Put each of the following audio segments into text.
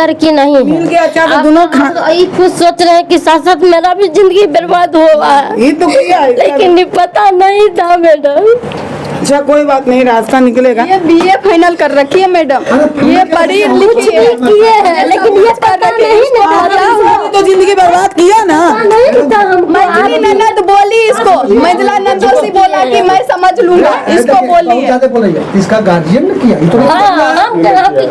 लड़की नहीं है। मिल गया अच्छा तो दोनों खुद सोच रहे हैं कि साथ साथ मेरा भी जिंदगी बर्बाद हुआ है। ये तो किया है लेकिन पता नहीं था मैडम। अच्छा कोई बात नहीं, रास्ता निकलेगा। ये बीए फाइनल कर रखी है मैडम, ये पढ़ी लिखी किए है, लेकिन ये पता नहीं था। तो जिंदगी बर्बाद किया ना। मंजली ननद बोली इसको, मंजला नंदोसी बोला कि मैं समझ लूंगा, इसको बोली है। इसका गार्जियन ने किया, ये तो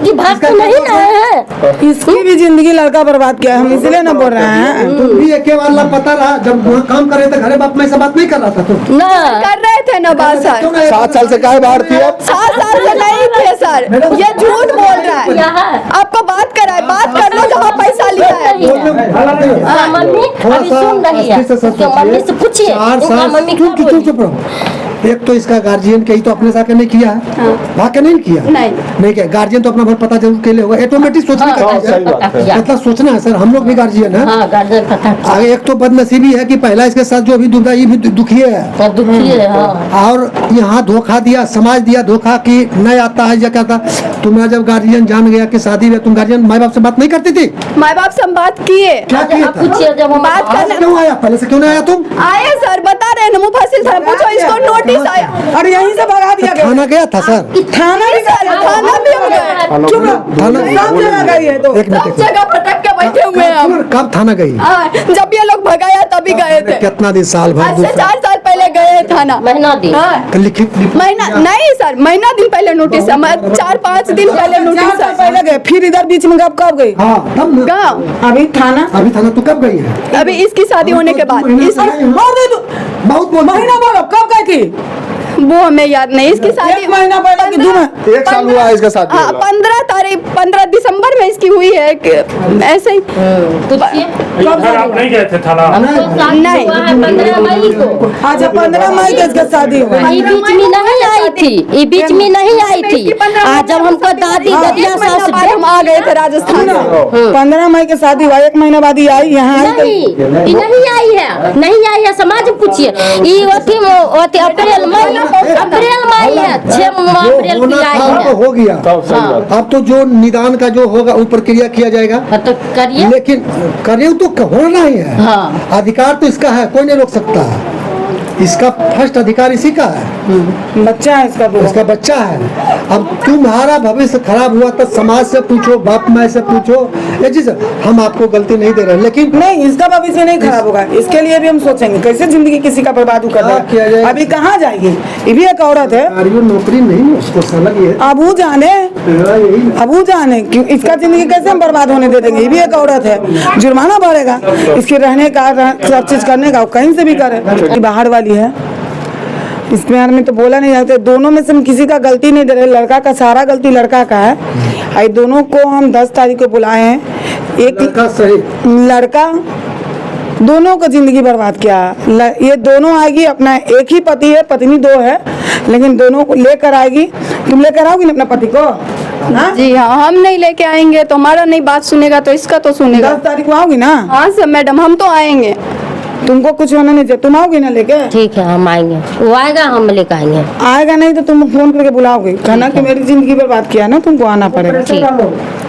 की बात तो नहीं ना है। इसकी भी जिंदगी लड़का बर्बाद किया, हम इसलिए ना बोल रहे हैं। तुम भी एक वाला पता रहा, जब वहाँ काम कर रहे थे घरे बाप में से बात नहीं कर रहा था तुम ना कर रहे थे ना बात सर। 7 साल से काहे बाहर थी अब? 7 साल से नहीं थे सर, ये झूठ बोल रहा है। आपको बात कराए, बात कर लो जहाँ पैसा लिया है। मम्मी अभी सुन रही है, मम्मी से पूछिए मम्मी चुप रहो। एक तो इसका गार्जियन कहीं तो अपने साथ नहीं किया है, वाकई नहीं किया, नहीं किया। गार्जियन तो अपना भर पता जरूर के लिए होगा, ऑटोमेटिक सोचने का मतलब सोचना है सर। हम लोग भी गार्जियन है। आगे एक तो बदनसीबी है कि पहला इसके साथ जो अभी दुविधा, ये भी दुखी है और यहाँ धोखा दिया, समाज दिया धोखा कि नहीं आता है या क्या था। तुम्हारा जब गार्जियन जान गया कि शादी में, तुम गार्जियन माँ बाप से बात नहीं करती थी? माँ बाप से हम बात किए। क्या किया था? जब हम बात करने क्यों आया? पहले से क्यों नहीं आया तुम? आए सर, बता रहे हैं मुफस्सिल सर, पूछो इसको नोटिस आया। अरे यहीं से भगा दिया गया। थाना गया था सर? थाना भी सर, थाना भी हम गए। चुप रहो, सब जगह गई है तो। एक सब जगह भटक के बैठे हुए हैं हम। कब थाना गई? जब ये लोग भगाया तभी गए थे। कितना दिन? साल भर? आज से 4 साल पहले गए थाना। महीना दिन लिखित महीना नहीं सर, महीना दिन पहले नोटिस है, 4-5 दिन पहले नोटिस है। पहले गए, फिर इधर बीच में कब गई? हाँ तब ना। गाँव अभी थाना तो कब गई है? अभी इसकी शादी होने के बाद। बहुत महीना बोलो कब गई थी? वो हमें याद नहीं। इसकी शादी 1 महीना पहले कि 2 महीना? 1 साल हुआ है इसका शादी। हाँ, 15 दिसंबर में इसकी हुई है ऐसे ही। आप नहीं गए थे थाना? नहीं, 15 मई को। अच्छा 15 मई को इसका शादी हुआ। ये बीच में नहीं आई थी, ये बीच में नहीं आई थी। आज जब हमको दादी ददिया सास हम आ गए थे राजस्थान। 15 मई की शादी हुआ, 1 महीना बाद ही आई यहाँ। नहीं आई है, नहीं आई है। समाज पूछिए, ये अप्रैल मई है, 6 अप्रैल की आई है। हो गया। अब तो जो निदान का जो होगा वो प्रक्रिया किया जाएगा। तो करिए, लेकिन करिए तो होना ही है। हाँ। अधिकार तो इसका है, कोई नहीं रोक सकता है। इसका फर्स्ट अधिकार इसी का है। बच्चा है इसका बच्चा है। अब तुम्हारा भविष्य खराब हुआ तो समाज से पूछो, बाप माँ से पूछो। ये चीज हम आपको गलती नहीं दे रहे, लेकिन नहीं, इसका भविष्य नहीं खराब होगा। इसके लिए भी हम सोचेंगे कैसे जिंदगी किसी का बर्बाद कर देगा। अभी कहाँ जाएगी? ये भी एक औरत है, नौकरी नहीं उसको समझ ये। अबू जाने क्यों इसका जिंदगी कैसे हम बर्बाद होने दे देंगे? ये भी एक औरत है, जुर्माना बढ़ेगा इसके रहने का, सब चीज करने का, कहीं से भी करे। बाहर वाली है, इसमें में तो बोला नहीं जाते। दोनों में से हम किसी का गलती नहीं दे रहे, लड़का का सारा गलती लड़का का है। आई दोनों को हम 10 तारीख को बुलाए हैं। एक लड़का दोनों को जिंदगी बर्बाद किया। ये दोनों आएगी, अपना एक ही पति है, पत्नी 2 है, लेकिन दोनों को लेकर आएगी। तुम लेकर आओगी ना अपना पति को? जी हाँ, हम नहीं लेके आएंगे तो हमारा नहीं बात सुनेगा तो इसका तो सुनेगा। 10 तारीख को आओगी ना? हाँ सर मैडम, हम तो आएंगे। तुमको कुछ होना नहीं चाहिए, तुम आओगी ना लेके? ठीक है, हम आएंगे। वो आएगा, हम लेकर आएंगे। आएगा नहीं तो तुम फोन करके बुलाओगे, कहना कि मेरी जिंदगी बर्बाद किया ना, तुमको आना पड़ेगा।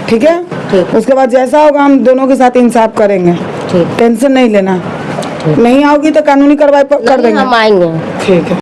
ठीक है? उसके बाद जैसा होगा हम दोनों के साथ इंसाफ करेंगे। टेंशन नहीं लेना। नहीं आओगी तो कानूनी कार्रवाई कर देंगे। हम आएंगे। ठीक है।